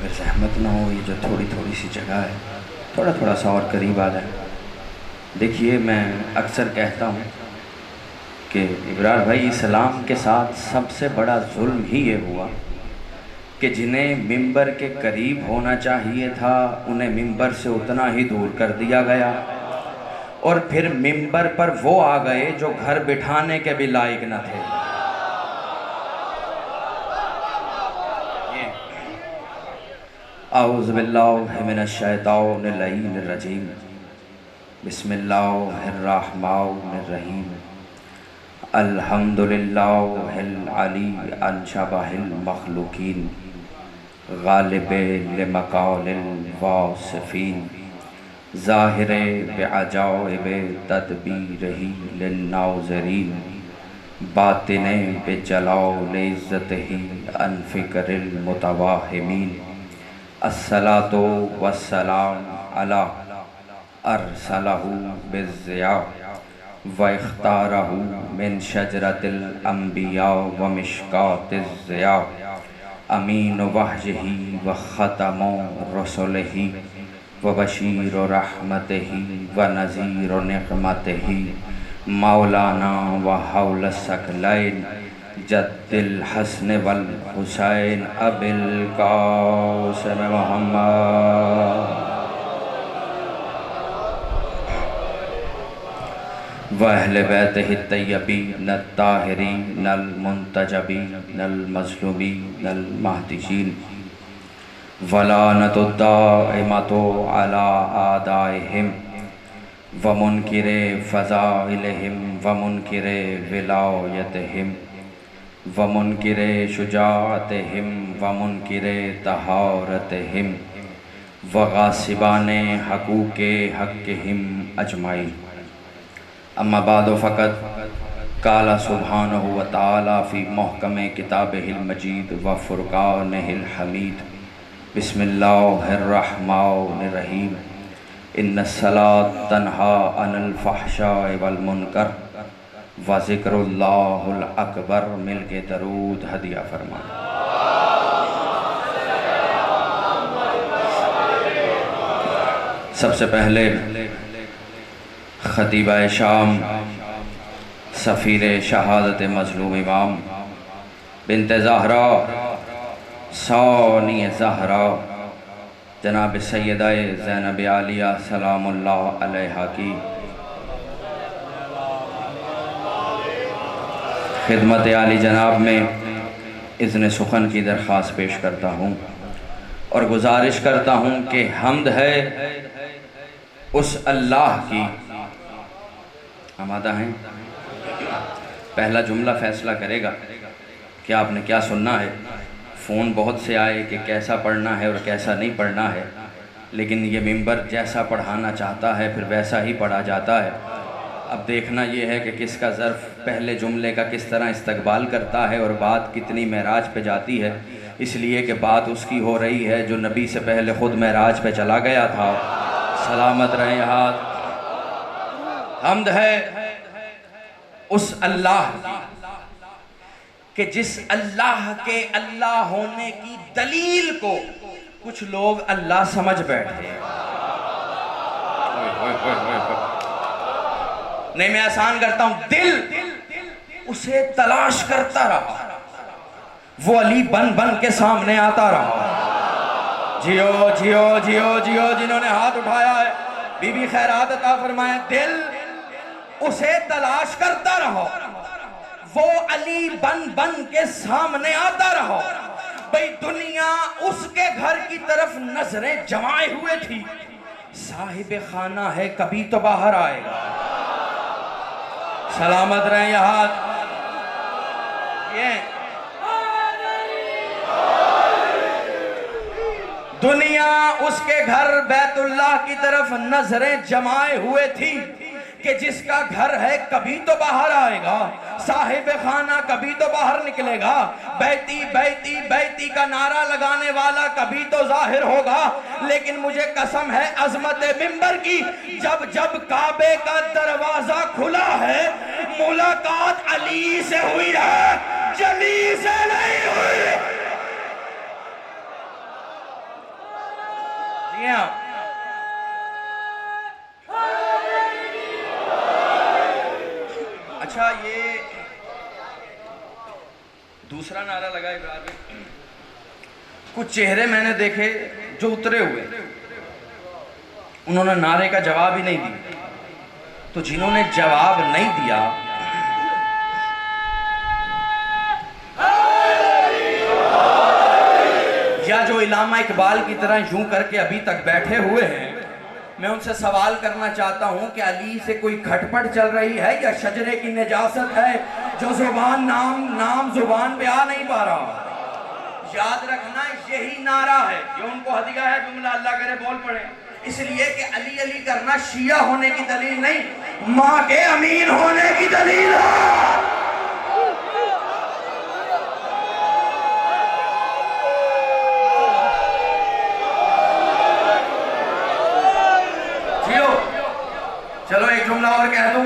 अगर ज़हमत ना हो, ये जो थोड़ी थोड़ी सी जगह है, थोड़ा थोड़ा सा और करीब आ जाए। देखिए, मैं अक्सर कहता हूँ कि इब्रार भाई, इस्लाम के साथ सबसे बड़ा जुल्म ही ये हुआ कि जिन्हें मिंबर के करीब होना चाहिए था, उन्हें मिंबर से उतना ही दूर कर दिया गया। और फिर मिंबर पर वो आ गए जो घर बिठाने के भी लायक न थे। औज़ु बिल्लाहि मिनश शैतानिर रजीम। बिस्मिल्लाहिर्रहमानिर्रहीम। अल्हम्दुलिल्लाहिल अली अनशबहिल मखलूकीन गालिबे लिमकालिल वासिफीन ज़ाहिरे बिअजाइबे तदबीरही लिन्नाज़रीन बातिने बिजलाल इज़्ज़तिही अनफ़िक्रिल मुतवाहिमीन। अस्सलातु वस्सलाम अला अरसलहु बिज़्ज़िया व इख्तारहु मिन शजरतिल अंबिया व मिशकातिज़ ज़िया अमीन वहयही व ख़तमु रसुलिही व बशीर रहमतिही व नज़ीर निक़मतिही मौलाना व हौल सकलैन जद्दिल हसन वल हुसैन अबिल कासिम मोहम्मद व अहले बैतिही तय्यबीन अत्ताहिरीन अल मुंतजबीन अल मज़लूमीन अल महदियीन वलानतु दाइमतु अला आदाइहिम व मुनकिरे फ़ज़ाइलिहिम व मुनकिरे विलायतिहिम व मुनकिरे शुजाअतिहिम व मुनकिरे तहारतिहिम व गासिबाने हक़ूक़े हक़्क़िहिम अजमाइन। अम्मा बाद फ़क़द क़ाला सुब्हानहु व तआला फ़ी मुहकमे किताबिहिल मजीद व फ़ुरक़ानिहिल हमीद। बिस्मिल्लाहिर्रहमानिर्रहीम। इन्नस्सलात तन्हा अनिल फ़हशाइ वल मुनकर व ज़िक्रुल्लाहिल अकबर। मिल के दरूद हदिया फरमाएं। सबसे पहले ख़तीब शाम, सफ़ीर शहादत मज़लूम इमाम बिन्त ज़हरा सानी ज़हरा जनाब सैयदा ज़ैनब आलिया सलामुल्लाह अलैहा की खिदमत आली जनाब में इज़्न सुखन की दरख्वास्त पेश करता हूँ और गुजारिश करता हूँ कि हम्द है उस अल्लाह की। आमादा हैं? पहला जुमला फ़ैसला करेगा कि आपने क्या सुनना है। फ़ोन बहुत से आए कि कैसा पढ़ना है और कैसा नहीं पढ़ना है, लेकिन ये मिंबर जैसा पढ़ाना चाहता है फिर वैसा ही पढ़ा जाता है। अब देखना ये है कि किसका ज़र्फ़ पहले जुमले का किस तरह इस्तकबाल करता है और बात कितनी महराज पे जाती है, इसलिए कि बात उसकी हो रही है जो नबी से पहले ख़ुद महराज पे चला गया था। सलामत रहें हाथ। हम्द है उस अल्लाह कि जिस अल्लाह के अल्लाह होने की दलील को कुछ लोग अल्लाह समझ बैठे। नहीं, मैं आसान करता हूं। दिल उसे तलाश करता रहा, वो अली बन बन के सामने आता रहा। जियो जियो जियो जियो जिन्होंने हाथ उठाया है, बीबी खैरात अता फरमाए। दिल उसे तलाश करता रहा, वो अली बन बन के सामने आता रहा। भाई दुनिया उसके घर की तरफ नजरें जमाए हुए थी। साहिब खाना है, कभी तो बाहर आएगा। सलामत रहे यहाँ। ये दुनिया उसके घर बैतुल्लाह की तरफ नजरें जमाए हुए थी कि जिसका घर है कभी तो बाहर आएगा, साहिब खाना कभी तो बाहर निकलेगा, बैती बैती बैती का नारा लगाने वाला कभी तो जाहिर होगा। लेकिन मुझे कसम है अजमत मिंबर की, जब जब काबे का दरवाजा खुला है, मुलाकात अली से हुई है, जली से नहीं हुई। ये आप अच्छा, ये दूसरा नारा लगा इब्रार में। कुछ चेहरे मैंने देखे जो उतरे हुए, उन्होंने नारे का जवाब ही नहीं दिया। तो जिन्होंने जवाब नहीं दिया, या जो इलामा इकबाल की तरह यूं करके अभी तक बैठे हुए हैं, मैं उनसे सवाल करना चाहता हूं कि अली से कोई खटपट चल रही है या शजरे की निजासत है जो जुबान नाम जुबान पे आ नहीं पा रहा। याद रखना, यही नारा है ये उनको हदिया है। जुमला अल्लाह करे बोल पड़े, इसलिए कि अली अली करना शिया होने की दलील नहीं, माँ के अमीन होने की दलील है। चलो एक जुमला और कह दूं,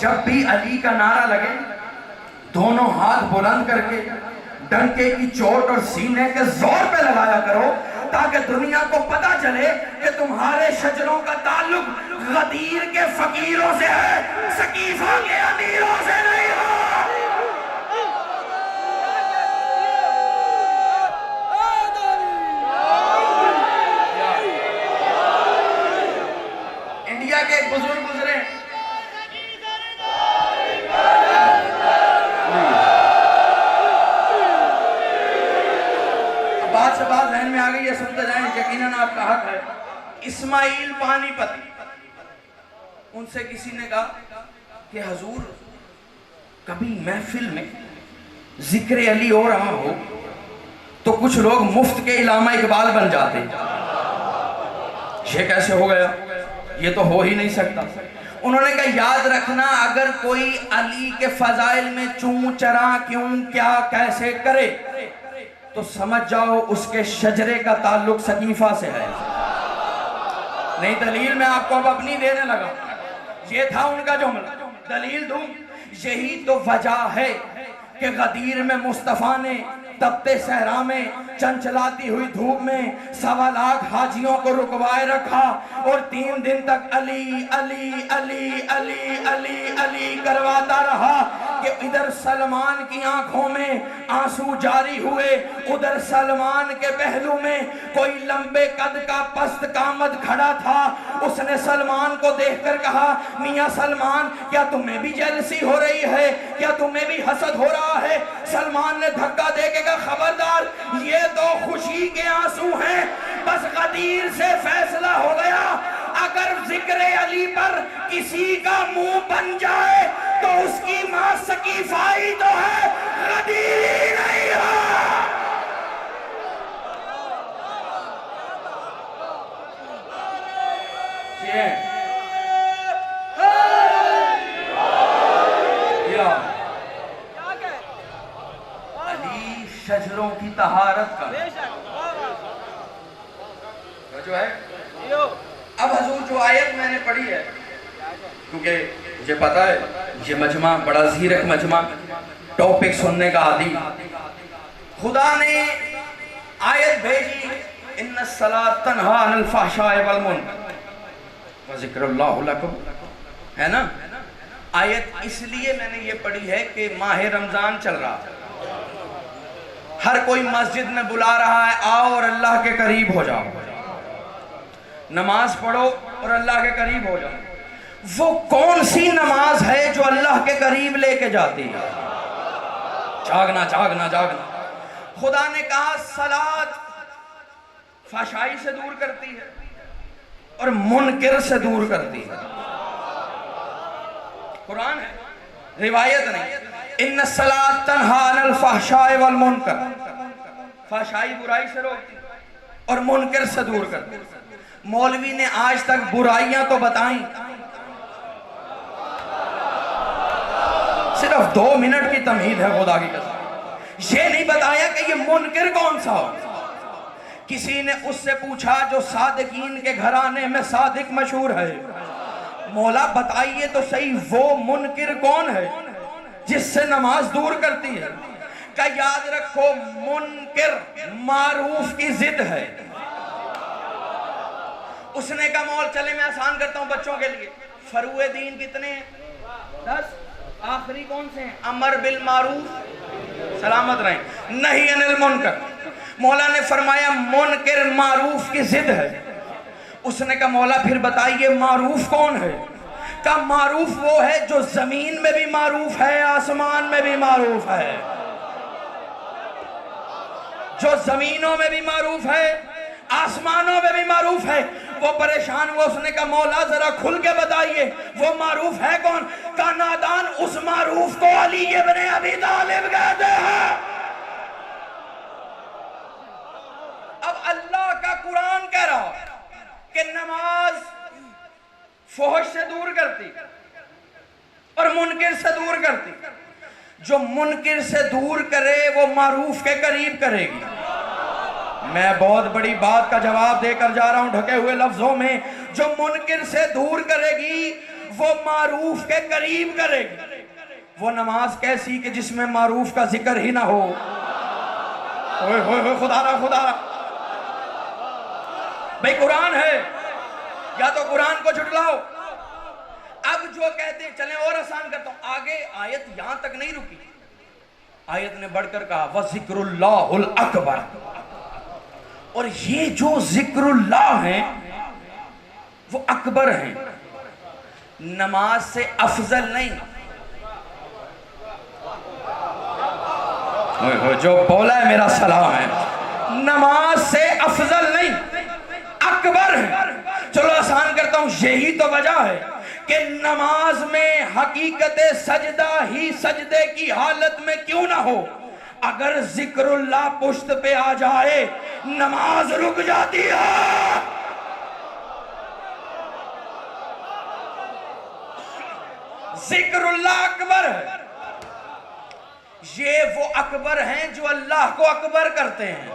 जब भी अली का नारा लगे दोनों हाथ बुलंद करके डंके की चोट और सीने के जोर पे लगाया करो, ताकि दुनिया को पता चले कि तुम्हारे शजरों का ताल्लुक गदीर के फकीरों से है, सकीफा के अमीरों से नहीं है। इंडिया के एक बुजुर्ग गुजरे, बात से बात ध्यान में आ गई है, सुनते जाएं, यकीनन आपका हक है। इस्माइल पानीपती, उनसे किसी ने कहा कि हजूर कभी महफिल में जिक्र अली हो रहा हो तो कुछ लोग मुफ्त के इलामा इकबाल बन जाते, ये कैसे हो गया? ये तो हो ही नहीं सकता। उन्होंने कहा याद रखना, अगर कोई अली के फजाइल में चूं चरा क्यों क्या कैसे करे तो समझ जाओ उसके शजरे का ताल्लुक सकीफा से है। नहीं, दलील मैं आपको अब अपनी देने लगा, ये था उनका जुमला। दलील दूं, यही तो वजह है कि गदीर में मुस्तफा ने तपते सहरा में चंचलाती हुई धूप में 1.25 लाख हाजियों को रुकवाए रखा और 3 दिन तक अली अली अली अली अली अली करवाता रहा कि इधर सलमान की आंखों में आंसू जारी हुए, उधर सलमान के पहलू में कोई लंबे कद का पस्त कामद खड़ा था। उसने सलमान को देखकर कहा, मियां सलमान, क्या तुम्हें भी जेलसी हो रही है? क्या तुम्हें भी हसद हो रहा है? सलमान ने धक्का देके कहा, खबरदार, ये तो खुशी के आंसू हैं। बस गदीर से फैसला हो गया, अगर जिक्र अली पर किसी का मुंह बन जाए तो उसकी मां सकीफाई तो है, गदीर ही नहीं है। अली शजरों की तहारत का जो है। अब हजूर जो आयत मैंने पढ़ी है, क्योंकि मुझे पता है ये मजमा बड़ा ज़ीरक मजमा, टॉपिक सुनने का आदी, खुदा ने आयत भेजी, इन्नस्सलात तन्हा अनिल फ़हशाइ वल मुनकर व ज़िक्रुल्लाहि लकुम, है ना। आयत इसलिए मैंने ये पढ़ी है कि माह रमजान चल रहा है, हर कोई मस्जिद में बुला रहा है, आओ और अल्लाह के करीब हो जाओ, नमाज पढ़ो और अल्लाह के करीब हो जाओ। वो कौन सी नमाज है जो अल्लाह के करीब लेके जाती है? जागना जागना जागना। खुदा ने कहा सलात फहशाई से दूर करती है और मुनकिर से दूर करती है। कुरान है, रिवायत नहीं। इन्ना सलात तन्हा अनिल फ़हशाइ वल मुनकर, फहशाई बुराई से रोकती और मुनकिर से दूर करती। मौलवी ने आज तक बुराइयां तो बताई, सिर्फ 2 मिनट की तमहीद है खुदा की कसम, ये नहीं बताया कि ये मुनकिर कौन सा हो। किसी ने उससे पूछा जो सादिकीन के घराने में सादिक मशहूर है, मौला बताइए तो सही वो मुनकिर कौन है जिससे नमाज दूर करती है? का याद रखो, मुनकिर मारूफ की जिद है, उसने कहा मौल चले मैं आसान करता हूं बच्चों के लिए। फरुए दीन कितने हैं? 10। आखिरी कौन से हैं? अमर बिल मारूफ, सलामत रहे, नहीं अनिल मुनकर। मौला ने फरमाया मुनकर मारूफ की जिद है। उसने कहा मौला फिर बताइए मारूफ कौन है? का मारूफ वो है जो जमीन में भी मारूफ है, आसमान में भी मारूफ है, जो जमीनों में भी मारूफ है, आसमानों में भी मारूफ है। वो परेशान हुआ, उसने कहा मौला जरा खुल के बताइए वो मारूफ है कौन? का नादान, उस मारूफ को अली इब्ने अबी तालिब कहते हैं। अब अल्लाह का कुरान कह रहा है कि नमाज फहश से दूर करती और मुनकिर से दूर करती। जो मुनकिर से दूर करे वो मारूफ के करीब करेगी। मैं बहुत बड़ी बात का जवाब देकर जा रहा हूं ढके हुए लफ्जों में। जो मुनकिर से दूर करेगी वो मारूफ के करीब करेगी। वो नमाज कैसी कि जिसमें मारूफ का जिक्र ही ना हो। ओए खुदारा खुदारा भाई, कुरान है, या तो कुरान को झुटलाओ। अब जो कहते हैं, चलें और आसान करता हूं, आगे आयत यहां तक नहीं रुकी। आयत ने बढ़कर कहा व जिक्रुल्लाहुल अकबर। और ये जो जिक्रुल्लाह है वो अकबर है, नमाज से अफजल नहीं। जो बोला है मेरा सलाम है, नमाज से अफजल नहीं, अकबर है। चलो आसान करता हूं, यही तो वजह है कि नमाज में हकीकत सजदा ही सजदे की हालत में क्यों ना हो, अगर जिक्रुल्लाह पुश्त पे आ जाए नमाज रुक जाती है। जिक्रुल्लाह अकबर है। ये वो अकबर हैं जो अल्लाह को अकबर करते हैं।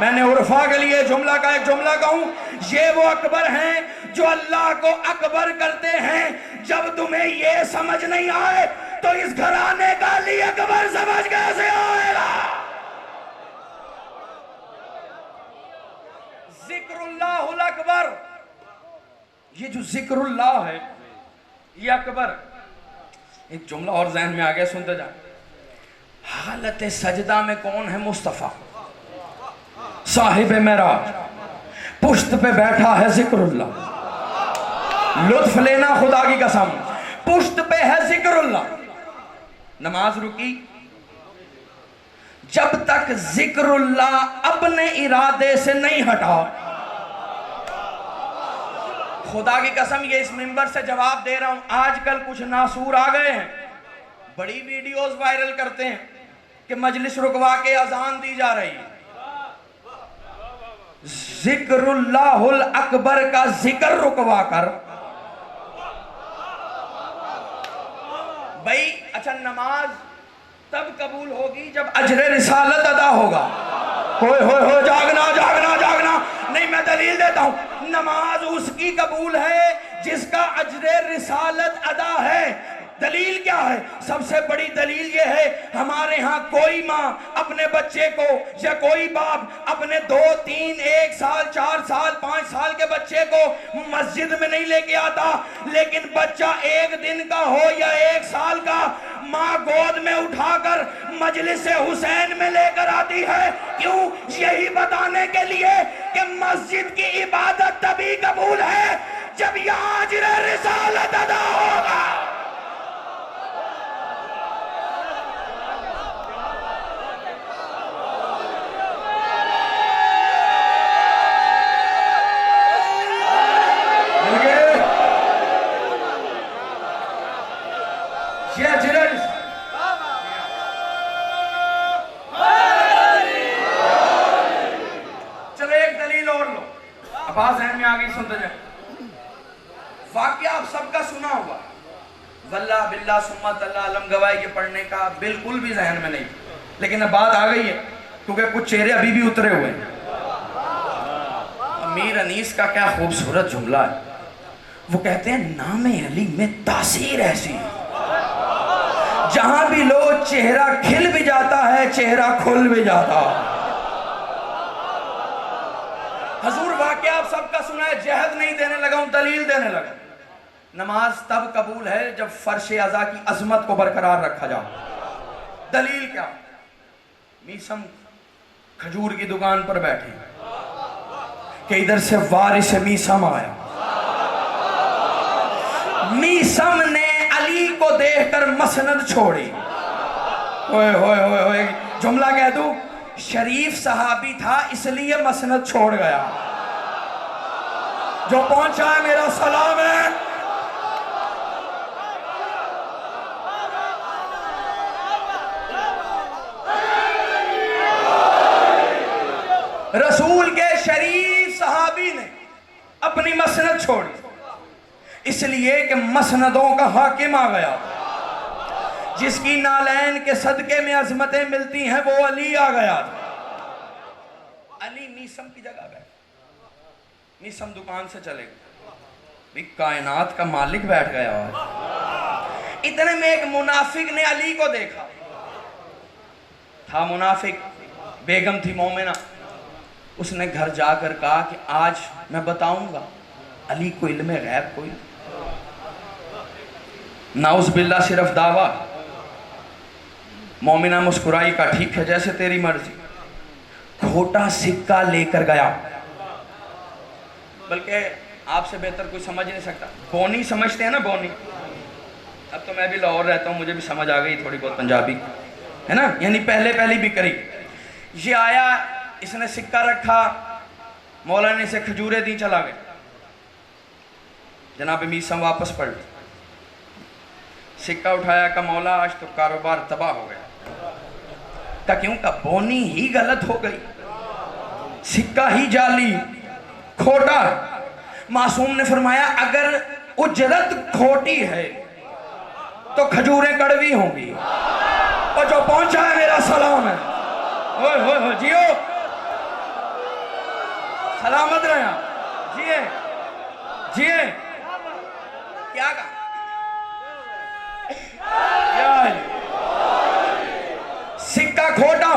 मैंने उर्फा के लिए जुमला का एक जुमला कहूं, ये वो अकबर हैं जो अल्लाह को अकबर करते हैं। जब तुम्हें ये समझ नहीं आए तो इस घराने का अली अकबर समझ कैसे आएगा? जिक्रुल्लाहुल अकबर, ये जो जिक्रुल्लाह है ये अकबर। एक जुमला और जहन में आ गया, सुनते जा। हालत सजदा में कौन है? मुस्तफा साहिब मेराज, पुश्त पे बैठा है जिक्रुल्लाह। लुत्फ लेना खुदा की कसम, पुश्त पे है जिक्रुल्लाह। नमाज रुकी, जब तक जिक्रुल्लाह अपने इरादे से नहीं हटा। खुदा की कसम, ये इस मिंबर से जवाब दे रहा हूं। आजकल कुछ नासूर आ गए हैं, बड़ी वीडियोस वायरल करते हैं कि मजलिस रुकवा के अजान दी जा रही है। जिक्रुल्लाहुल अकबर का जिक्र रुकवा कर भाई। अच्छा, नमाज तब कबूल होगी जब अजर रिसालत अदा होगा। हो जागना जागना जागना नहीं, मैं दलील देता हूं। नमाज उसकी कबूल है जिसका अजर रिसालत अदा है। दलील क्या है? सबसे बड़ी दलील ये है, हमारे यहाँ कोई माँ अपने बच्चे को या कोई बाप अपने 2, 3, 1 साल, 4 साल, 5 साल के बच्चे को मस्जिद में नहीं लेके आता, लेकिन बच्चा 1 दिन का हो या 1 साल का, माँ गोद में उठाकर मजलिस हुसैन में लेकर आती है। क्यों? यही बताने के लिए कि मस्जिद की इबादत तभी कबूल है जब यहाँ अजर रिसालत अदा होगा। चलो एक दलील और लो, आवाज जहन में आ गई, सुनते जाए। वाकया आप सबका सुना होगा, वल्ला बिल्ला सुम्मा तल्ला अलम गवाही के पढ़ने का बिल्कुल भी जहन में नहीं, लेकिन अब बात आ गई है क्योंकि कुछ चेहरे अभी भी उतरे हुए हैं। अमीर अनीस का क्या खूबसूरत जुमला है। वो कहते हैं नामे अली में तासीर ऐसी, जहां भी लो चेहरा खिल भी जाता है, चेहरा खुल भी जाता है। हजूर वाकया आप सबका सुना है, जहद नहीं देने लगा हूं, दलील देने लगा। नमाज तब कबूल है जब फर्श अज़ा की अजमत को बरकरार रखा जाए। दलील क्या? मीसम खजूर की दुकान पर बैठे कि इधर से वारिस मीसम आया। मीसम ने अली को देखकर मसनद छोड़ी। ओए होए होए होए, जुमला कह दूं, शरीफ सहाबी था इसलिए मसनद छोड़ गया। जो पहुंचा है मेरा सलाम है। रसूल के शरीफ सहाबी ने अपनी मसनद छोड़ी इसलिए कि मसनदों का हाकिम आ गया। जिसकी नालैन के सदके में अजमतें मिलती हैं वो अली आ गया। अली मीसम की जगह बैठ, मीसम दुकान से चले गए, कायनात का मालिक बैठ गया। इतने में एक मुनाफिक ने अली को देखा। था मुनाफिक, बेगम थी मोमिना। उसने घर जाकर कहा कि आज मैं बताऊंगा अली को इल्म गैब कोई। नाउज़ बिल्ला सिर्फ दावा। मोमिना मुस्कुराई का ठीक है जैसे तेरी मर्जी। खोटा सिक्का लेकर गया, बल्कि आपसे बेहतर कोई समझ नहीं सकता। बोनी समझते हैं ना, बोनी। अब तो मैं भी लाहौर रहता हूँ, मुझे भी समझ आ गई थोड़ी बहुत पंजाबी, है ना। यानी पहले पहली बिक्री। ये आया, इसने सिक्का रखा, मौला ने इसे खजूरें दी, चला गया। जनाब मीसम वापस पलट, सिक्का उठाया का मौला आज तो कारोबार तबाह हो गया। का क्यों? का बोनी ही गलत हो गई, सिक्का ही जाली खोटा। मासूम ने फरमाया अगर उजरत खोटी है तो खजूरें कड़वी होंगी। और जो पहुंचा है मेरा सलाम है। ओए होए होए, जियो, सलामत रहे आप, जिए जिए। क्या कहा? सिक्का खोटा।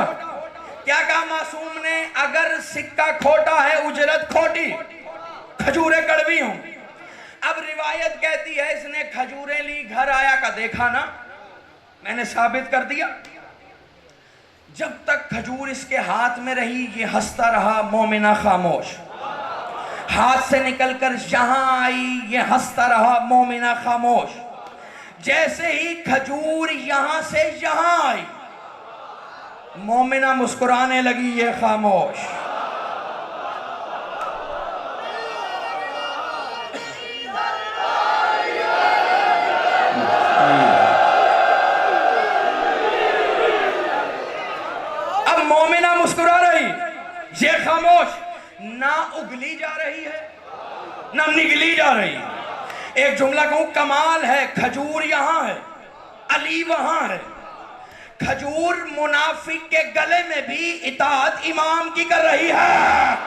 क्या कहा मासूम ने? अगर सिक्का खोटा है, उजरत खोटी, खजूरें कड़वी हों। अब रिवायत कहती है इसने खजूरें ली, घर आया का देखा ना, मैंने साबित कर दिया। जब तक खजूर इसके हाथ में रही ये हंसता रहा, मोमिना खामोश। हाथ से निकलकर जहां आई ये हंसता रहा, मोमिना खामोश। जैसे ही खजूर यहां से यहां आई, मोमिना मुस्कुराने लगी, ये खामोश। अब मोमिना मुस्कुरा रही, ये खामोश। ना उगली जा रही है ना निगली जा रही है। एक जुमला कहूं, कमाल है, खजूर यहां है, अली वहां है। खजूर मुनाफिक के गले में भी इताअत इमाम की कर रही है।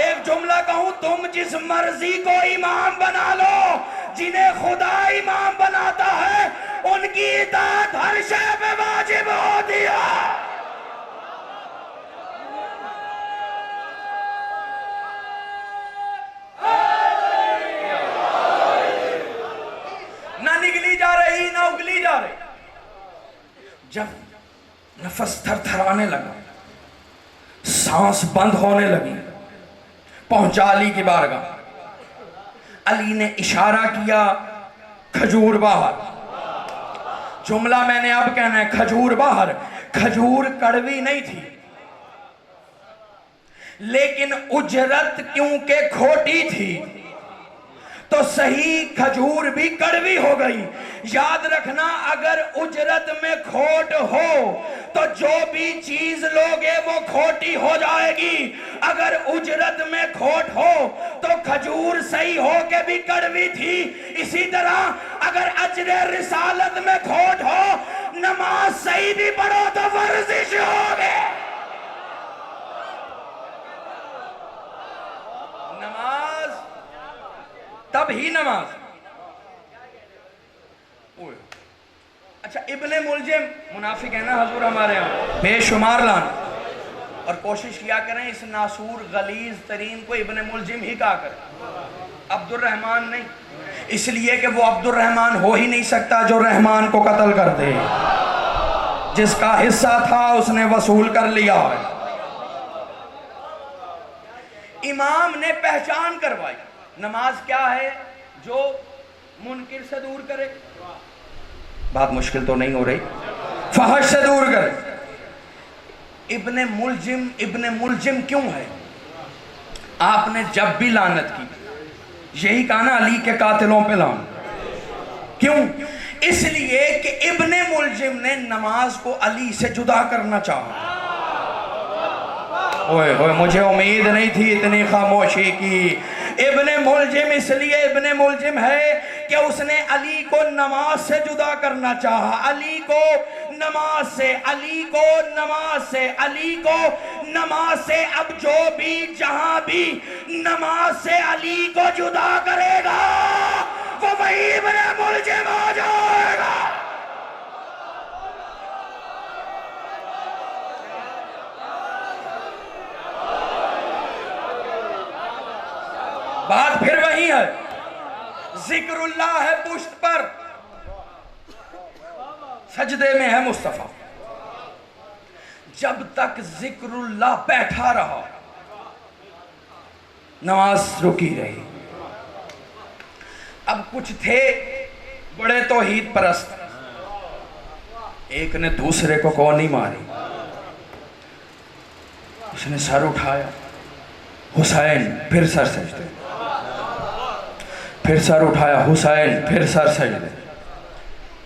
एक जुमला कहूं, तुम जिस मर्जी को इमाम बना लो, जिन्हें खुदा इमाम बनाता है उनकी इताअत हर शय पे वाजिब होती है। ना निगली जा रही ना उगली जा रही। जब नफस थरथराने लगा, सांस बंद होने लगी, पहुंचा अली की बारगाह। अली ने इशारा किया, खजूर बाहर। जुमला मैंने अब कहना है, खजूर बाहर। खजूर कड़वी नहीं थी, लेकिन उजरत क्योंकि खोटी थी तो सही खजूर भी कड़वी हो गई। याद रखना, अगर उजरत में खोट हो तो जो भी चीज लोगे वो खोटी हो जाएगी। अगर उजरत में खोट हो तो खजूर सही हो के भी कड़वी थी। इसी तरह अगर अजरे रिसालत में खोट हो, नमाज सही भी पढ़ो तो वर्जिश होगे। नमाज तब ही नमाज। अच्छा, इब्ने मुलजिम मुनाफिक है ना हजूर हमारे यहाँ, बेशुमार लान। और कोशिश किया करें इस नासूर गलीज तरीन को इब्ने मुलजिम ही कहा करें, अब्दुर्रहमान नहीं, इसलिए कि वो अब्दुर्रहमान हो ही नहीं सकता जो रहमान को कत्ल कर दे। जिसका हिस्सा था उसने वसूल कर लिया है। इमाम ने पहचान करवाई, नमाज क्या है जो मुनकिर से दूर करे, बात मुश्किल तो नहीं हो रही, फहश से दूर करे। इब्ने मुलजिम क्यों है? आपने जब भी लानत की यही कहा ना, अली के कातिलों पे लान। क्यों? इसलिए कि इब्ने मुलजिम ने नमाज को अली से जुदा करना चाहा। ओए होए, मुझे उम्मीद नहीं थी इतनी खामोशी की। इब्ने मुलजिम इसलिए इब्ने मुलजिम है कि उसने अली को नमाज से जुदा करना चाहा, अली को नमाज से, अली को नमाज से, अली को नमाज से। अब जो भी जहां भी नमाज से अली को जुदा करेगा वो वही इब्ने मुलजिम हो जाएगा। बात फिर वही है, जिक्रुल्लाह है पुश्त पर, सजदे में है मुस्तफा। जब तक जिक्रुल्लाह बैठा रहा नमाज रुकी रही। अब कुछ थे बड़े तौहीद परस्त, एक ने दूसरे को कौनी मारी, उसने सर उठाया, हुसैन, फिर सर सजदे, फिर सर उठाया, हुसैन, फिर सर सजदे।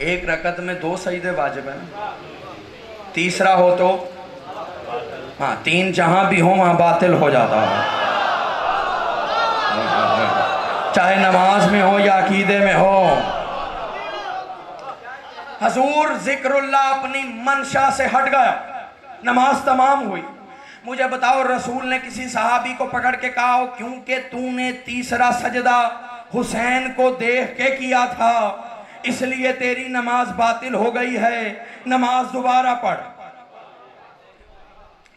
एक रकत में 2 सजदे वाजिब है, तीसरा हो तो हाँ, 3 जहां भी हो वहां बातिल हो जाता है, चाहे नमाज में हो या अकीदे में हो। हजूर जिक्रुल्लाह अपनी मंशा से हट गया, नमाज तमाम हुई। मुझे बताओ, रसूल ने किसी सहाबी को पकड़ के कहा हो क्योंकि तूने तीसरा सजदा हुसैन को देख के किया था इसलिए तेरी नमाज बातिल हो गई है, नमाज दोबारा पढ़?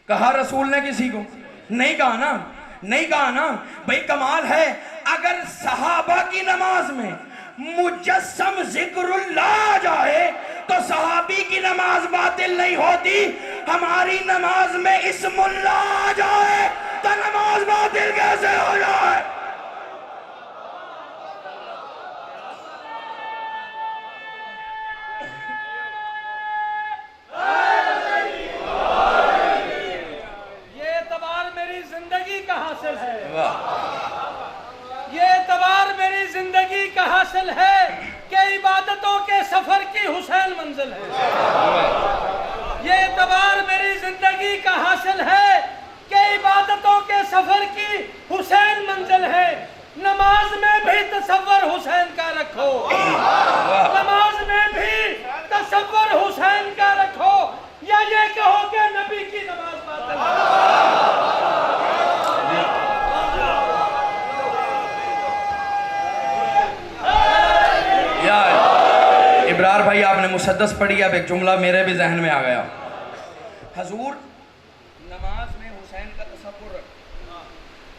कहा रसूल ने किसी को? नहीं कहा ना, नहीं कहा ना। भाई कमाल है, अगर सहाबा की नमाज में मुजस्सम जिक्रुल्लाह आ जाए तो सहाबी की नमाज बातिल नहीं होती, हमारी नमाज में इस्मुल्लाह आ जाए तो नमाज बातिल कैसे हो जाए? ये एतबार मेरी जिंदगी का हासिल है कि इबादतों के सफर की हुसैन मंजिल है। ये एतबार मेरी जिंदगी का हासिल है कि इबादतों के सफर की हुसैन मंजिल है। नमाज में भी तसव्वुर हुसैन का रखो, नमाज में भी तसव्वुर हुसैन का रखो, या ये कहो कि नबी की नमाज बातिल है। इब्रार भाई आपने मुसद्दस पढ़ी, अब एक जुमला मेरे भी जहन में आ गया। हजूर नमाज में हुसैन का तसव्वुर,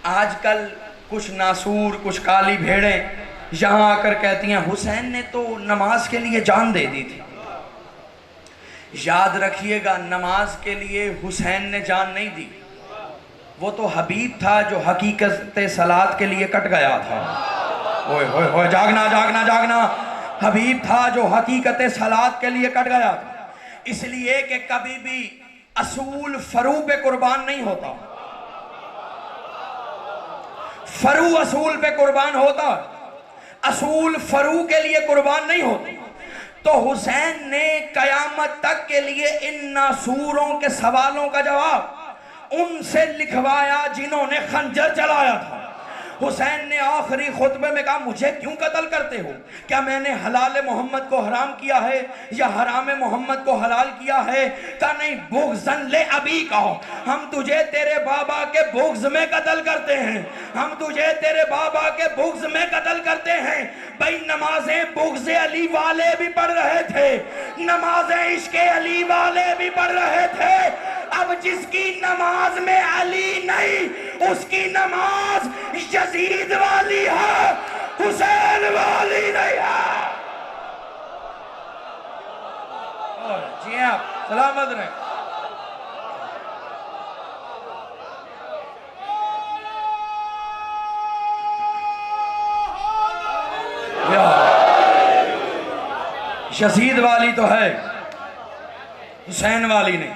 आजकल कुछ नासूर, कुछ काली भेड़ें यहाँ आकर कहती हैं हुसैन ने तो नमाज के लिए जान दे दी थी। याद रखिएगा, नमाज के लिए हुसैन ने जान नहीं दी, वो तो हबीब था जो हकीकत सलात के लिए कट गया था। ओए होए होए, जागना जागना जागना, हबीब था जो हकीकत सलात के लिए कट गया था। इसलिए कि कभी भी असूल फरू पे कुर्बान नहीं होता, फरू असूल पे कुर्बान होता, असूल फरू के लिए कुर्बान नहीं होती। तो हुसैन ने कयामत तक के लिए इन नासूरों के सवालों का जवाब उनसे लिखवाया जिन्होंने खंजर चलाया था। हुसैन ने आखिरी खुतबे में कहा मुझे क्यों कत्ल करते हो? क्या मैंने हलाल मोहम्मद को हराम किया है या हराम मोहम्मद को हलाल किया है? कहा नहीं, बुग़्ज़न ले अबी कहो, हम तुझे तेरे बाबा के बुग़्ज़ में कत्ल करते हैं, हम तुझे तेरे बाबा के बुग़्ज़ में कत्ल करते हैं। भाई नमाजें बुग़्ज़ अली वाले भी पढ़ रहे थे, नमाजें इश्क़ अली वाले भी पढ़ रहे थे, अब जिसकी नमाज में अली नहीं उसकी नमाज यजीद वाली है, हुसैन वाली नहीं है। जी आप सलामत रहे। यजीद वाली तो है, हुसैन वाली नहीं।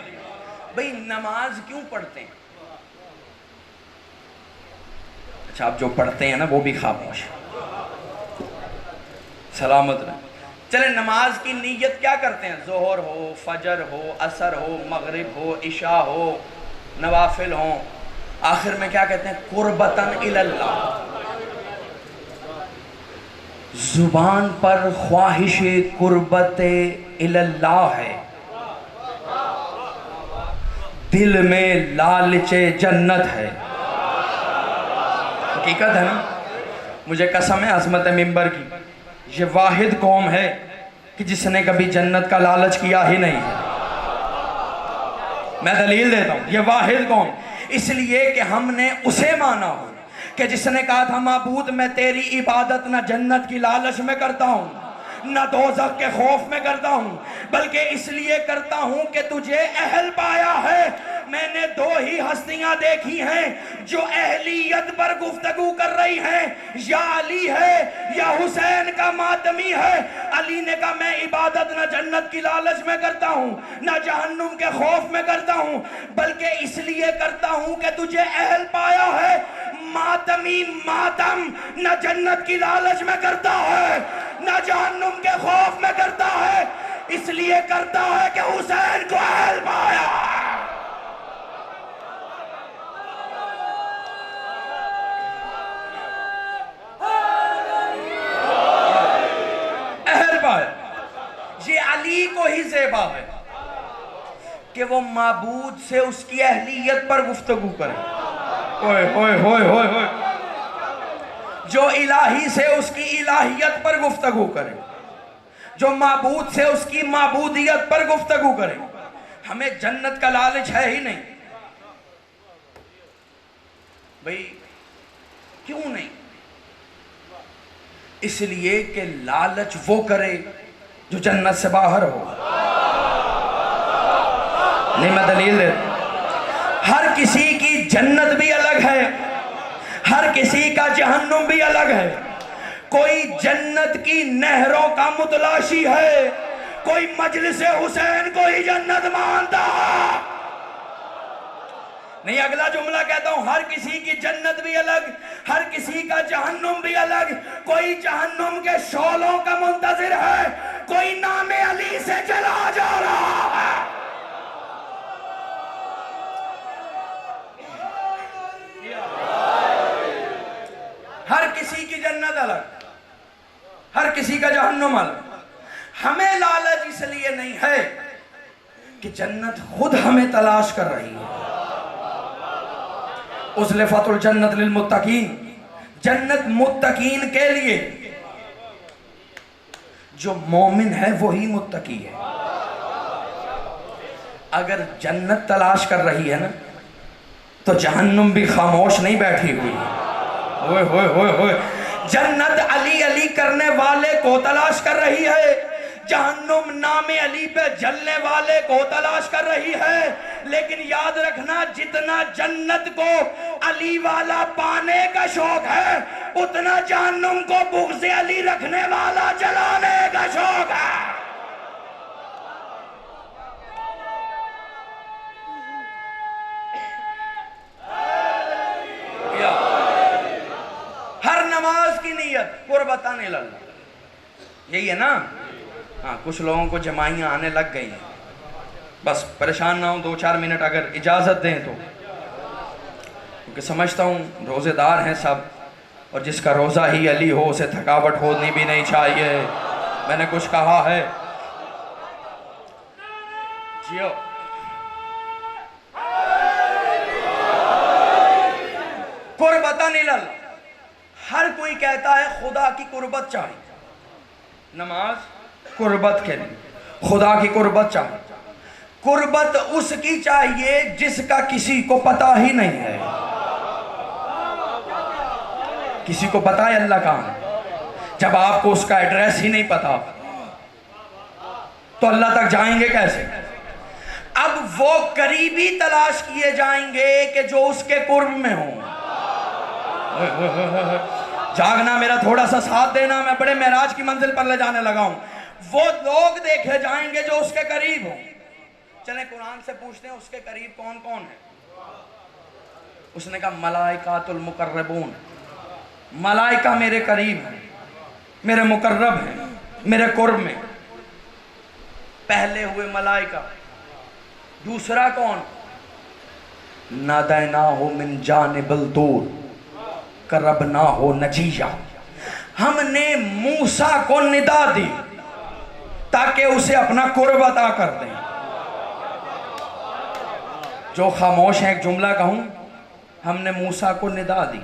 भाई नमाज क्यों पढ़ते हैं? अच्छा, आप जो पढ़ते हैं ना वो भी खामोश, सलामत रहे। चले, नमाज की नीयत क्या करते हैं? जोहर हो, फजर हो, असर हो, मगरिब हो, इशा हो, नवाफिल हो, आखिर में क्या कहते हैं? कुर्बतन इल्लाह। जुबान पर ख्वाहिश कुर्बत इल्लाह है, दिल में लालच जन्नत है। हकीकत है ना? मुझे कसम है अज़मत मिंबर की, ये वाहिद कौम है कि जिसने कभी जन्नत का लालच किया ही नहीं है। मैं दलील देता हूं, ये वाहिद कौम, इसलिए कि हमने उसे माना हो कि जिसने कहा था माबूद मैं तेरी इबादत ना जन्नत की लालच में करता हूं ना दोज़ख के खौफ में करता हूं, बल्कि इसलिए करता हूं कि तुझे अहल पाया है। मैंने दो ही हस्तियां देखी हैं जो अहलियत पर गुफ्तगू कर रही हैं, या अली है या हुसैन का मातमी है। अली ने कहा मैं इबादत ना जन्नत की लालच में करता हूं ना जहन्नुम के खौफ में करता हूं, बल्कि इसलिए करता हूं कि तुझे अहल पाया है। मातमी मातम न जन्नत की लालच में करता है न जहन्नुम के खौफ में करता है, इसलिए करता है कि हुसैन को अहल पाया। अहल पाया, ये अली को ही ज़ेबा है कि वो माबूद से उसकी अहलियत पर गुफ्तगू करे। ओए होए होए होए होए, जो इलाही से उसकी इलाहियत पर गुफ्तगू करे, जो माबूद से उसकी माबूदियत पर गुफ्तगू करे। हमें जन्नत का लालच है ही नहीं भाई। क्यों नहीं? इसलिए कि लालच वो करे जो जन्नत से बाहर हो। नहीं, मैं दलील दे, हर किसी की जन्नत भी अलग है, हर किसी का जहन्नुम भी अलग है। कोई जन्नत की नहरों का मुतलाशी है, कोई मजलिस हुसैन को ही जन्नत मानता है। नहीं, अगला जुमला कहता हूं, हर किसी की जन्नत भी अलग, हर किसी का जहन्नुम भी अलग। कोई जहन्नुम के शोलों का मुंतजिर है, कोई नामे अली से चला जा रहा है। हर किसी की जन्नत अलग, हर किसी का जहन्नुम अलग। हमें लालच इसलिए नहीं है कि जन्नत खुद हमें तलाश कर रही है। उज़्लिफ़तुल जन्नत लिल मुत्तकीन, जन्नत मुत्तकीन के लिए। जो मोमिन है वही मुत्तकी है। अगर जन्नत तलाश कर रही है ना तो जहन्नुम भी खामोश नहीं बैठी हुई। होए होए होए होए, जन्नत अली अली करने वाले को तलाश कर रही है, जहन्नुम नामे अली पे जलने वाले को तलाश कर रही है। लेकिन याद रखना, जितना जन्नत को अली वाला पाने का शौक है उतना जहन्नुम को बुग़्ज़ अली रखने वाला जलाने का शौक है। हर नमाज की नीयत कुर्बतन इल्लाह, यही है ना? हाँ, कुछ लोगों को जमाइयाँ आने लग गई हैं, बस परेशान ना हो, 2-4 मिनट अगर इजाज़त दें तो, क्योंकि समझता हूँ रोज़ेदार हैं सब, और जिसका रोज़ा ही अली हो उसे थकावट होनी भी नहीं चाहिए। मैंने कुछ कहा है? जियो। कुर्बतन इल्लाह, हर कोई कहता है खुदा की कुर्बत चाहिए। नमाज कुर्बत के लिए, खुदा की कुर्बत चाहिए। कुर्बत उसकी चाहिए जिसका किसी को पता ही नहीं है। किसी को पता है अल्लाह कहाँ है? जब आपको उसका एड्रेस ही नहीं पता तो अल्लाह तक जाएंगे कैसे? अब वो करीबी तलाश किए जाएंगे कि जो उसके कुर्ब में हो। जागना मेरा, थोड़ा सा साथ देना, मैं बड़े मेराज की मंजिल पर ले जाने लगा हूं। वो लोग देखे जाएंगे जो उसके करीब हो। चले कुरान से पूछते हैं उसके करीब कौन कौन है। उसने कहा मलाइकातुल मुकर्रबून, मलाइका मेरे करीब है, मेरे मुकर्रब हैं, मेरे कुर्ब में। पहले हुए मलाइका। दूसरा कौन? नादैना हो मिन जानिबिल दूर करबना हो नजीया, हमने मूसा को निदा दी ताकि उसे अपना कुर्ब अता कर दें। जो खामोश है एक जुमला कहूं, हमने मूसा को निदा दी।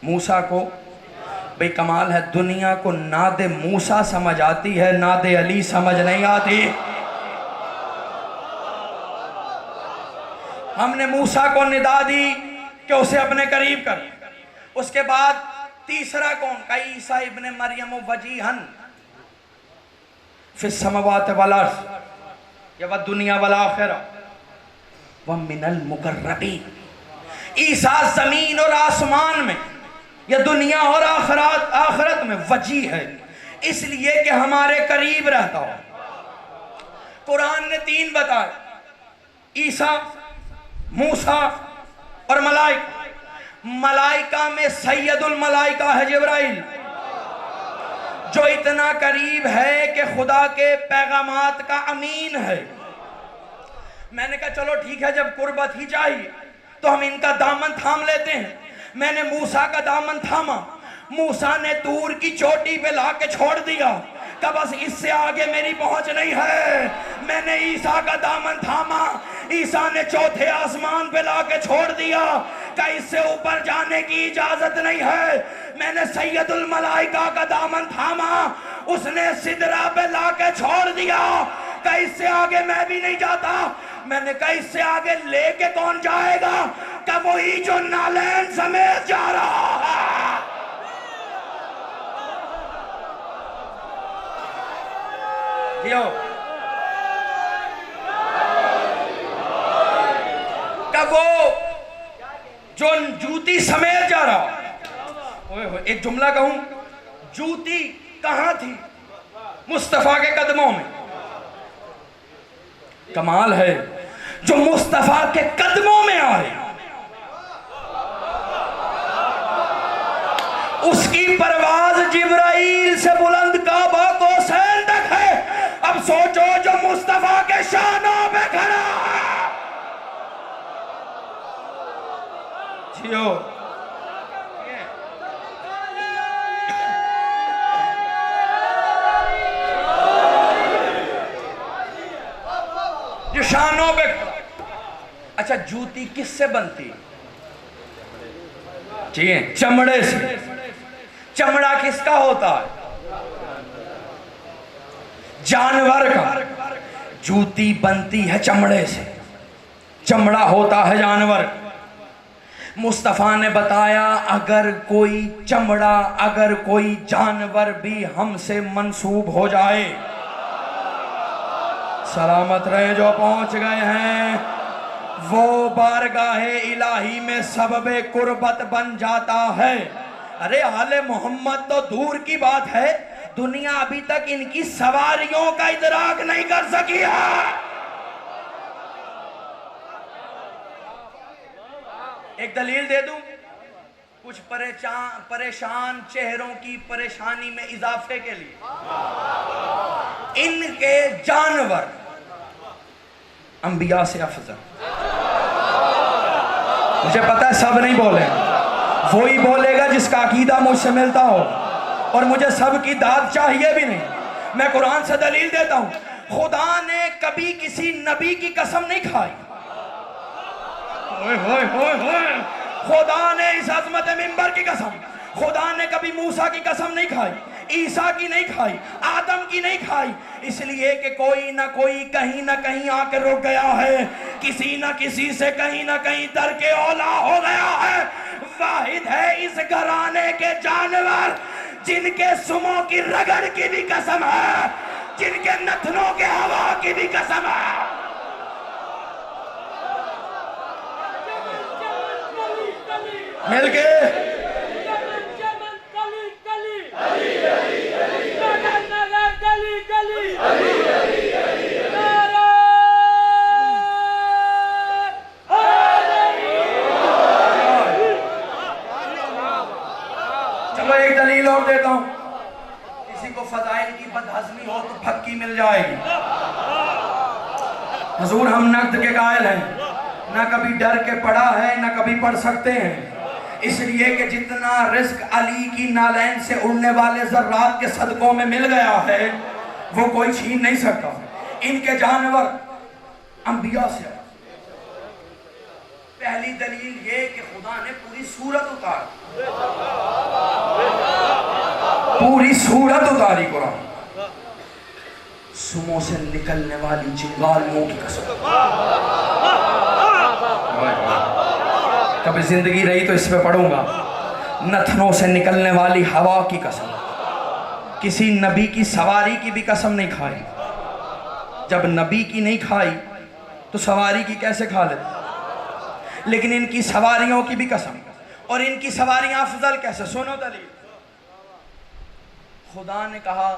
मूसा को, भाई कमाल है, दुनिया को नादे मूसा समझ आती है, नादे अली समझ नहीं आती। हमने मूसा को निदा दी कि उसे अपने करीब कर। उसके बाद तीसरा कौन? कई ईसा इब्ने मरियम वजीहन फिस समावात वल अर्ज़ व दुनिया वल आखिरा व मिनल मुकर्रबीन। ईसा जमीन और आसमान में या दुनिया और आखिरत में वजी है, इसलिए कि हमारे करीब रहता हो। कुरान ने तीन बताए, ईसा, मूसा और मलाइका। मलाइका में सैयदुल मलाइका है जिब्राइल, जो इतना करीब है कि खुदा के पैगामात का अमीन है। मैंने कहा चलो ठीक है, जब कुर्बत ही चाहिए तो हम इनका दामन थाम लेते हैं। मैंने मूसा का दामन थामा, मूसा ने तूर की चोटी पे लाके छोड़ दिया कि बस इससे आगे मेरी पहुंच नहीं है। मैंने ईसा का दामन थामा, ईसा ने चौथे आसमान पे लाके छोड़ दिया कि इससे ऊपर जाने की इजाजत नहीं है। मैंने सैयदुल मलाइका का दामन थामा, उसने सिदरा पे लाके छोड़ दिया कि इससे आगे मैं भी नहीं जाता। मैंने कहा इससे आगे लेके कौन जाएगा? कि वही जो नालैन समेत जा रहा है। यो कि वो जो जूती समेत जा रहा। ओए एक जुमला कहूं, जूती कहां थी? मुस्तफा के कदमों में। कमाल है, जो मुस्तफा के कदमों में आए उसकी परवाज जिब्राइल से बुलंद काबा को सैन तक है। अब सोचो जो मुस्तफा के शानों पे खड़ा है। जियो जो शानों पे। अच्छा, जूती किससे बनती? ठीक है, चमड़े से। चमड़ा किसका होता है? जानवर का। जूती बनती है चमड़े से, चमड़ा होता है जानवर। मुस्तफा ने बताया अगर कोई चमड़ा, अगर कोई जानवर भी हमसे मंसूब हो जाए, सलामत रहे जो पहुंच गए हैं, वो बारगाहे इलाही में सबबे कुर्बत बन जाता है। अरे आले मोहम्मद तो दूर की बात है, दुनिया अभी तक इनकी सवारियों का इदराक नहीं कर सकी है। एक दलील दे दूं, कुछ परेशान चेहरों की परेशानी में इजाफे के लिए इनके जानवर अंबिया से अफजल। मुझे पता है सब नहीं बोले, वही बोलेगा जिसका अकीदा मुझसे मिलता हो, और मुझे सब की दाद चाहिए भी नहीं। मैं कुरान से दलील देता हूं, खुदा ने कभी किसी नबी की कसम नहीं खाई। खुदा ने इस अजमत मिंबर की कसम, खुदा ने कभी मूसा की कसम नहीं खाई, ईसा की नहीं खाई, आदम की नहीं खाई, इसलिए कि कोई ना कोई कहीं ना कहीं आके रुक गया है, किसी ना किसी से कहीं ना कहीं दर के औला हो गया है। वाहिद है इस घराने के जानवर जिनके सुमों की रगड़ की भी कसम है, जिनके नथनों के हवा की भी कसम है। मिलके चलो एक दलील और देता हूं, किसी को फजाइल की बदहजमी हो तो फक्की मिल जाएगी। हुजूर हम नक्द के कायल हैं, ना कभी डर के पढ़ा है ना कभी पढ़ सकते हैं, इसलिए कि जितना रिस्क अली की नालैन से उड़ने वाले जर्रात के सदकों में मिल गया है वो कोई छीन नहीं सकता। इनके जानवर अंबिया से। पहली दलील ये कि खुदा ने पूरी सूरत उतारी, पूरी सूरत उतारी कुरान, सुमों से निकलने वाली चिंगारियों की कसम। कभी जिंदगी रही तो इस पे पढ़ूंगा। नथनों से निकलने वाली हवा की कसम, किसी नबी की सवारी की भी कसम नहीं खाई। जब नबी की नहीं खाई तो सवारी की कैसे खा लेते? लेकिन इनकी सवारियों की भी कसम, और इनकी सवारियां अफजल कैसे? सुनो दलील। खुदा ने कहा,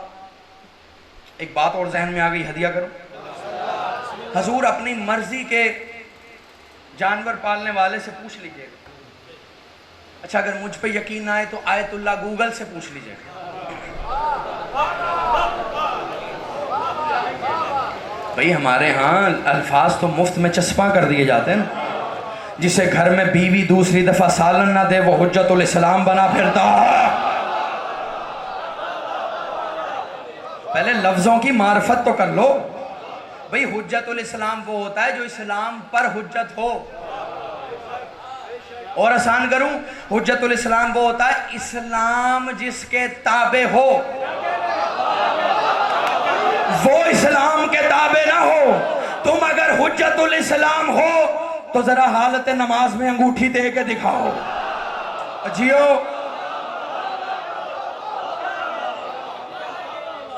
एक बात और जहन में आ गई, हदिया करो। हजूर अपनी मर्जी के जानवर पालने वाले से पूछ लीजिएगा। अच्छा, अगर मुझ पे यकीन आए तो आयतुल्लाह गूगल से पूछ लीजिएगा। भाई हमारे यहाँ अल्फाज तो मुफ्त में चस्पा कर दिए जाते हैं। जिसे घर में बीवी दूसरी दफा सालन ना दे वो हुज्जतुल इस्लाम बना फिरता है। पहले लफ्जों की मार्फत तो कर लो भाई। हुज्जतुल इस्लाम वो होता है जो इस्लाम पर हुज्जत हो। और आसान करूं, हुज्जतुल इस्लाम वो होता है इस्लाम जिसके ताबे हो, वो इस्लाम के ताबे ना हो। तुम अगर हुज्जतुल इस्लाम हो तो जरा हालत नमाज में अंगूठी दे के दिखाओ जियो।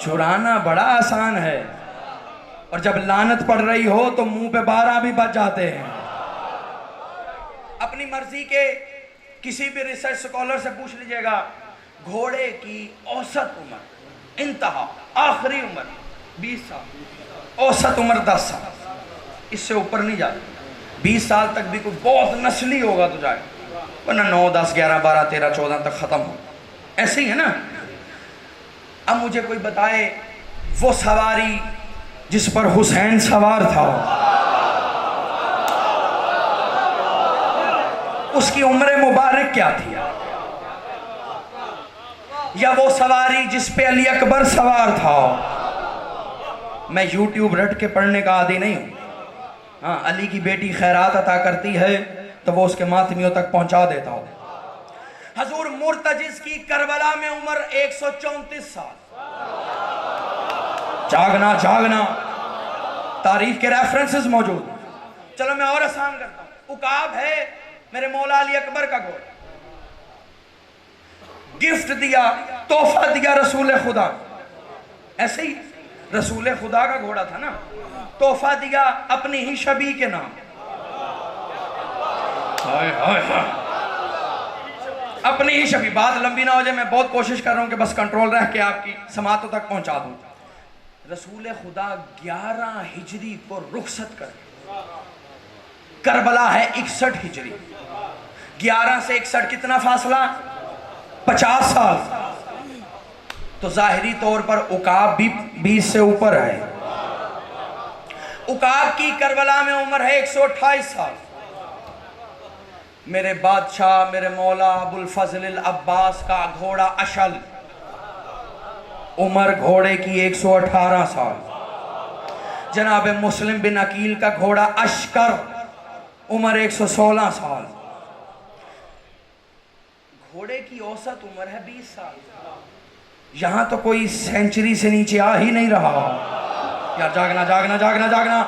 चुराना बड़ा आसान है, और जब लानत पड़ रही हो तो मुंह पे 12 भी बच जाते हैं। अपनी मर्जी के किसी भी रिसर्च स्कॉलर से पूछ लीजिएगा, घोड़े की औसत उम्र, इंतहा आखिरी उम्र 20 साल, औसत उम्र 10 साल, इससे ऊपर नहीं जाती। 20 साल तक भी कोई बहुत नस्ली होगा तो जाए, वरना 9, 10, 11, 12, 13, 14 तक खत्म हो। ऐसे ही है ना। अब मुझे कोई बताए वो सवारी जिस पर हुसैन सवार था, उसकी उम्र मुबारक क्या थी? या वो सवारी जिस पे अली अकबर सवार था। मैं यूट्यूब रट के पढ़ने का आदी नहीं हूं। हाँ, अली की बेटी खैरात अता करती है तो वो उसके मातमियों तक पहुंचा देता हूं। हजूर मुर्तजिज की करबला में उम्र 134 साल। जागना जागना, तारीख के रेफरेंसेस मौजूद। चलो मैं और आसान करता हूं। उकाब है मेरे मौला अली अकबर का घोड़ा, गिफ्ट दिया, तोहफा दिया रसूल खुदा। ऐसे ही रसूल खुदा का घोड़ा था ना, तोहफा दिया अपनी ही शबी के नाम। हाय हाय हाय, अपनी ही शबी। बात लंबी ना हो जाए, मैं बहुत कोशिश कर रहा हूं कि बस कंट्रोल रह के आपकी समातों तक पहुंचा दूं। रसूल खुदा 11 हिजरी को रुखसत कर, करबला है 61 हिजरी। 11 से 61 कितना फासला? 50 साल। तो जाहिरी तौर पर उकाब भी 20 से ऊपर है। उकाब की करबला में उम्र है 128 साल। मेरे बादशाह मेरे मौला अबुल फजल अब्बास का घोड़ा अशल, उम्र घोड़े की 118 साल। जनाब मुस्लिम बिन अकील का घोड़ा अशकर, उम्र 116 साल। घोड़े की औसत उम्र है 20 साल। यहाँ तो कोई सेंचुरी से नीचे आ ही नहीं रहा। यार जागना जागना जागना जागना,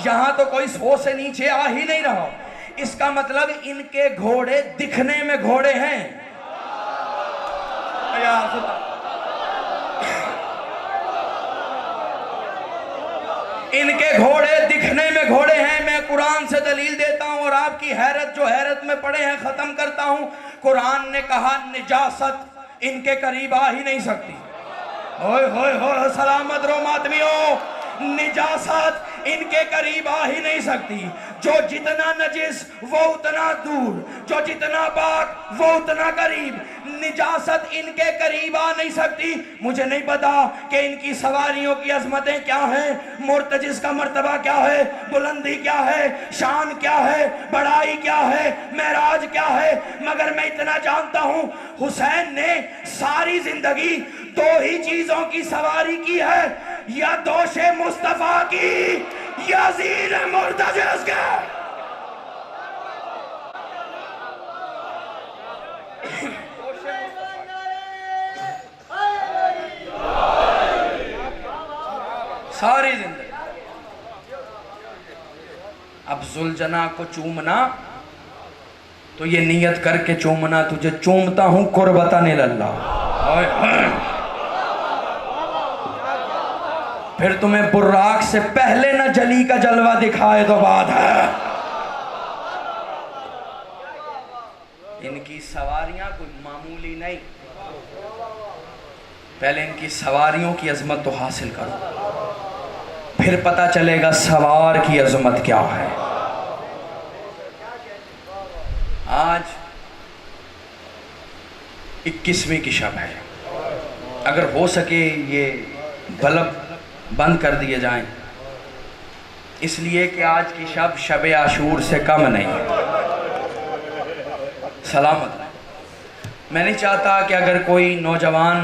यहाँ तो कोई 100 से नीचे आ ही नहीं रहा। इसका मतलब इनके घोड़े दिखने में घोड़े हैं। यार इनके घोड़े दिखने में घोड़े हैं। मैं कुरान से दलील देता हूं और आपकी हैरत जो हैरत में पड़े हैं खत्म करता हूं। कुरान ने कहा निजासत इनके करीब आ ही नहीं सकती। ओए होए होए, सलामत रहो मातमियों, निजासत इनके करीब आ ही नहीं सकती। जो जितना नजिस वो उतना दूर, जो जितना पाक वो उतना करीब। निजासत इनके करीब आ नहीं सकती। मुझे नहीं पता कि इनकी सवारियों की अजमतें क्या हैं, मुर्तजिस का मर्तबा क्या है, बुलंदी क्या है, शान क्या है, बड़ाई क्या है, मेराज क्या है, मगर मैं इतना जानता हूं हुसैन ने सारी जिंदगी 2 ही चीजों की सवारी की है, या दोषे मुस्तफा की या ज़ीन मुर्तजिस के। सारी जिंदगी। अब जुलजना को चूमना तो ये नियत करके चूमना, तुझे चूमता हूं कुर्बतन इल्लल्लाह। फिर तुम्हें बुर्राक से पहले न जली का जलवा दिखाए तो बात है। इनकी सवारियां कोई मामूली नहीं। पहले इनकी सवारियों की अजमत तो हासिल करो, फिर पता चलेगा सवार की अजमत क्या है। आज 21वीं की शब है। अगर हो सके ये बल्ब बंद कर दिए जाएं, इसलिए कि आज की शब शब आशूर से कम नहीं है। सलामत। मैं नहीं चाहता कि अगर कोई नौजवान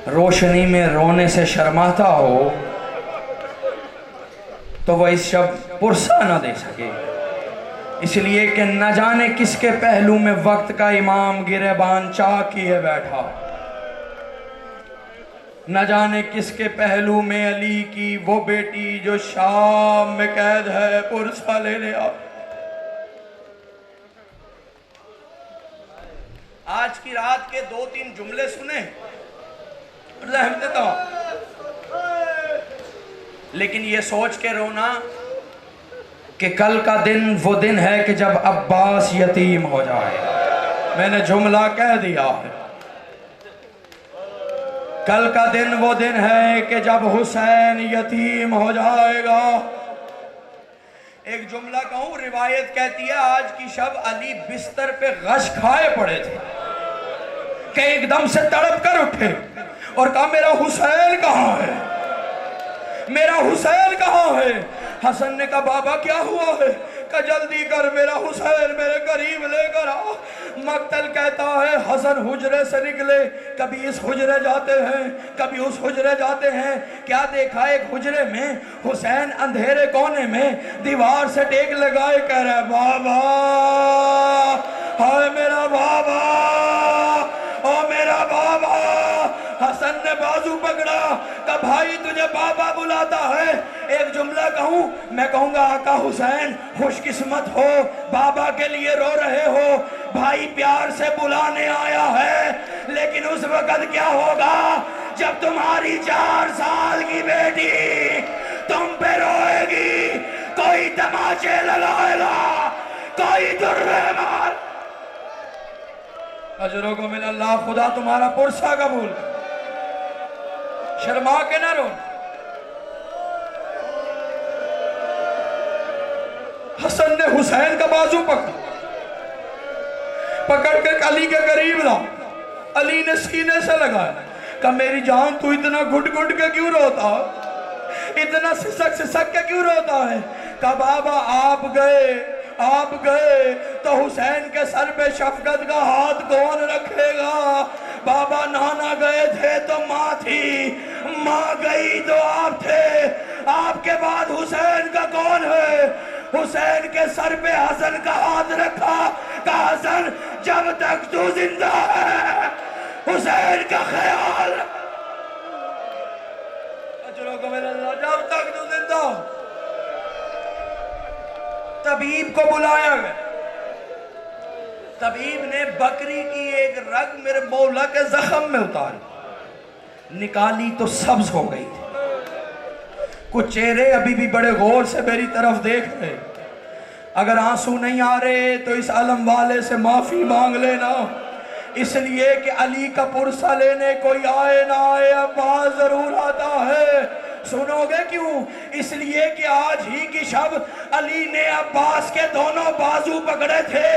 रोशनी में रोने से शर्माता हो तो वह इस शब पुरसा न दे सके, इसलिए कि न जाने किसके पहलू में वक्त का इमाम गिरेबान चाह किए बैठा, न जाने किसके पहलू में अली की वो बेटी जो शाम में कैद है पुरसा लेने आ। आज की रात के 2-3 जुमले सुने, रहम देता हूं, लेकिन ये सोच के रोना कि कल का दिन वो दिन है कि जब अब्बास यतीम हो जाए। मैंने जुमला कह दिया है, कल का दिन वो दिन है कि जब हुसैन यतीम हो जाएगा। एक जुमला कहूं, रिवायत कहती है आज की शब अली बिस्तर पे गश खाए पड़े थे कि एकदम से तड़प कर उठे और कहा मेरा हुसैन कहाँ है, मेरा हुसैन कहाँ है। हसन ने कहा बाबा क्या हुआ है, कहा जल्दी कर मेरा हुसैन मेरे करीब लेकर आओ। मक्तल कहता है हसन हुजरे से निकले, कभी इस हुजरे जाते हैं कभी उस हुजरे जाते हैं। क्या देखा, एक हुजरे में हुसैन अंधेरे कोने में दीवार से टेक लगाए कह रहा है बाबा, हाय मेरा बाबा, ओ मेरा बाबा। हसन ने बाजू पकड़ा, कहा भाई तुझे बाबा बुलाता है। एक जुमला कहूं, मैं कहूंगा आका हुसैन खुशकिस्मत हो, बाबा के लिए रो रहे हो, भाई प्यार से बुलाने आया है। लेकिन उस वक्त क्या होगा जब तुम्हारी 4 साल की बेटी तुम पे रोएगी, कोई तमाचे लगाएगा, कोई दुर्रे मार। अजरों को मिला अल्लाह, खुदा तुम्हारा पुरसा कबूल, शर्मा के ना रो। हसन ने हुसैन का बाजू पकड़ कर अली के करीब ला। अली ने सीने से लगाया, कहा मेरी जान तू इतना घुट घुट के क्यों रोता, इतना सिसक सिसक के क्यों रोता है। कहा बाबा आप गए तो हुसैन के सर पे शफकत का हाथ कौन रखेगा। बाबा नाना गए थे तो माँ थी, माँ गई तो आप थे, आपके बाद हुसैन का कौन है। हुसैन के सर पे हसन का हाथ रखा, कहा हसन जब तक तू जिंदा है हुसैन का ख्याल। तबीब को बुलाया गया। तबीब ने बकरी की एक रग मेरे मौला के जख्म में उतारी, निकाली तो सब्ज हो गई थी। कुछ चेहरे अभी भी बड़े गौर से मेरी तरफ देख रहे। अगर आंसू नहीं आ रहे तो इस अलम वाले से माफी मांग लेना, इसलिए कि अली का पुरसा लेने कोई आए ना आए अब्बास जरूर आता है। सुनोगे क्यों? इसलिए कि आज ही की शब अली ने अब्बास के दोनों बाजू पकड़े थे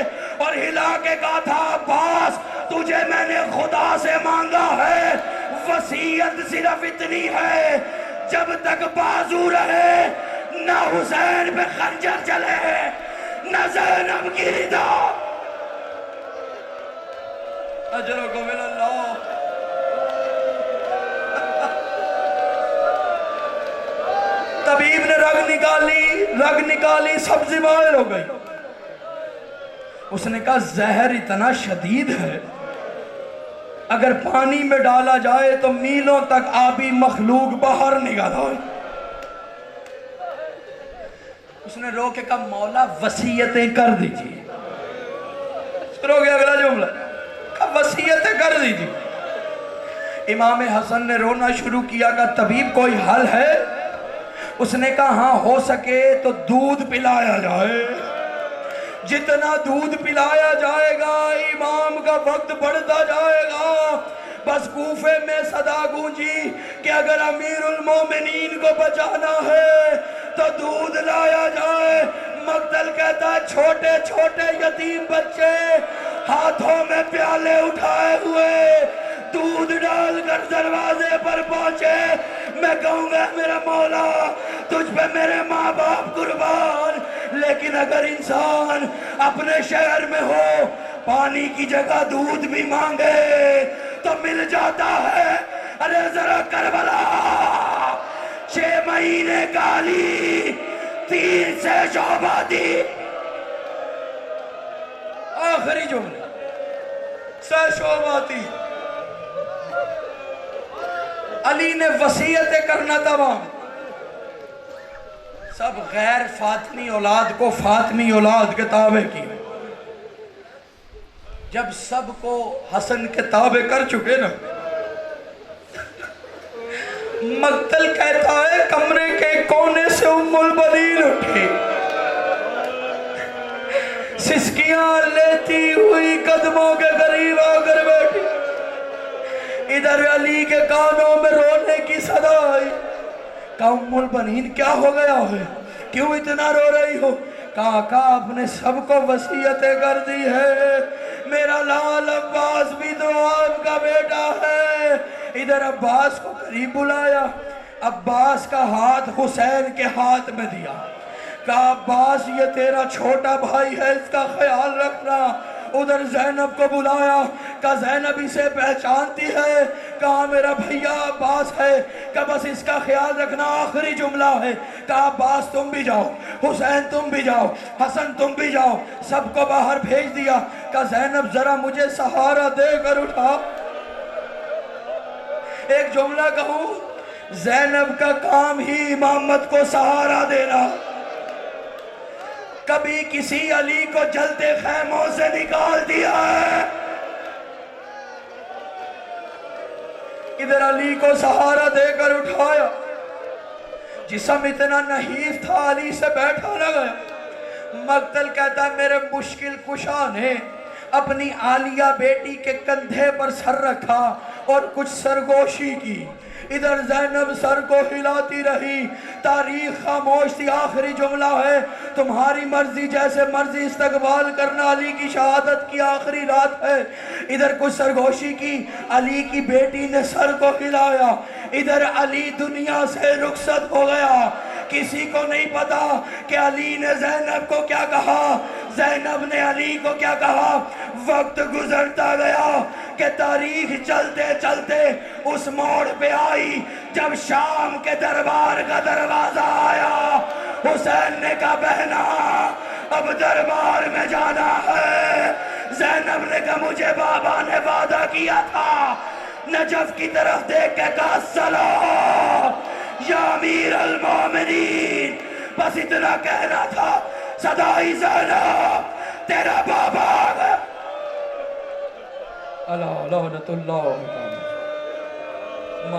और हिला के कहा था, अब्बास तुझे मैंने खुदा से मांगा है, वसीयत सिर्फ इतनी है, जब तक बाजू रहे न हुसैन पे खंजर चले न ज़ैनब की रिदा। अजरकुम मिनल्लाह। तबीब ने रग निकाली सब्जी मार हो गई। उसने कहा जहर इतना शदीद है, अगर पानी में डाला जाए तो मीलों तक आबी मखलूक बाहर निकल आए। उसने रो के कहा, मौला वसीयतें कर दीजिए। रो गया अगला जुमला, वसीयतें कर दीजिए। इमाम हसन ने रोना शुरू किया। का तबीब कोई हल है? उसने कहा हाँ, हो सके तो दूध पिलाया जाए। जितना दूध पिलाया जाएगा इमाम का वक्त बढ़ता जाएगा। बस कूफे में सदा गूंजी कि अगर अमीरुल मोमिनीन को बचाना है तो दूध लाया जाए। मक्तल कहता, छोटे छोटे यतीम बच्चे हाथों में प्याले उठाए हुए दूध डालकर दरवाजे पर पहुंचे। मैं कहूंगा मेरा मौला तुझ पे मेरे माँ बाप कुर्बान, लेकिन अगर इंसान अपने शहर में हो पानी की जगह दूध भी मांगे तो मिल जाता है। अरे जरा करबला 6 महीने काली 3 से शोभा दी। आखिरी जुमले से शोभा दी। अली ने वसीयतें करना तमाम, सब गैर फातमी औलाद को फातमी औलाद के ताबे की। जब सबको हसन के ताबे कर चुके ना, मक्तल कहता है कमरे के कोने से उम्मुल बनीन उठी, सिसकियां लेती हुई कदमों के करीब आकर बैठी। इधर अली के कानों में रोने की सदा आई। कहा उम्मुल बनीन क्या हो गया है, क्यों इतना रो रही हो? काका आपने सबको वसीयतें कर दी है, मेरा लाल अब्बास भी तो आपका बेटा है। इधर अब्बास को करीब बुलाया, अब्बास का हाथ हुसैन के हाथ में दिया। कहा अब्बास ये तेरा छोटा भाई है, इसका ख्याल रखना। उधर जैनब को बुलाया, कहा जैनब इसे पहचानती है? कहा मेरा भैया अब्बास है। कहा बस इसका ख्याल रखना, आखिरी जुमला है। कहा अब्बास तुम भी जाओ, हुसैन तुम भी जाओ, हसन तुम भी जाओ। सबको बाहर भेज दिया। कहा जैनब जरा मुझे सहारा देकर उठा। एक जुमला कहूं, जैनब का काम ही इमामत को सहारा देना। कभी किसी अली को जलते खैमों से निकाल दिया है, इधर अली को सहारा देकर उठाया। जिस्म इतना नहीफ था अली से बैठा न गया। मक्तल कहता मेरे मुश्किल कुशा ने अपनी आलिया बेटी के कंधे पर सर रखा और कुछ सरगोशी की। इधर जैनब सर को हिलाती रही, तारीख खामोश थी। आखिरी जुमला है, तुम्हारी मर्जी जैसे मर्जी इस्तकबाल करना, अली की शहादत की आखिरी रात है। इधर कुछ सरगोशी की, अली की बेटी ने सर को हिलाया। इधर अली दुनिया से रुखसत हो गया। किसी को नहीं पता कि अली ने जैनब को क्या कहा, जैनब ने अली को क्या कहा। वक्त गुजरता गया कि तारीख चलते चलते उस मोड़ पे आई जब शाम के दरबार का दरवाजा आया। हुसैन ने कहा बहना अब दरबार में जाना है। जैनब ने कहा मुझे बाबा ने वादा किया था। नजफ की तरफ देख के कहा सलो या अमीर अल मोमिनीन। बस इतना कहना था, सदाई ज़ैनब तेरा बाबा। अला लानतुल्लाह।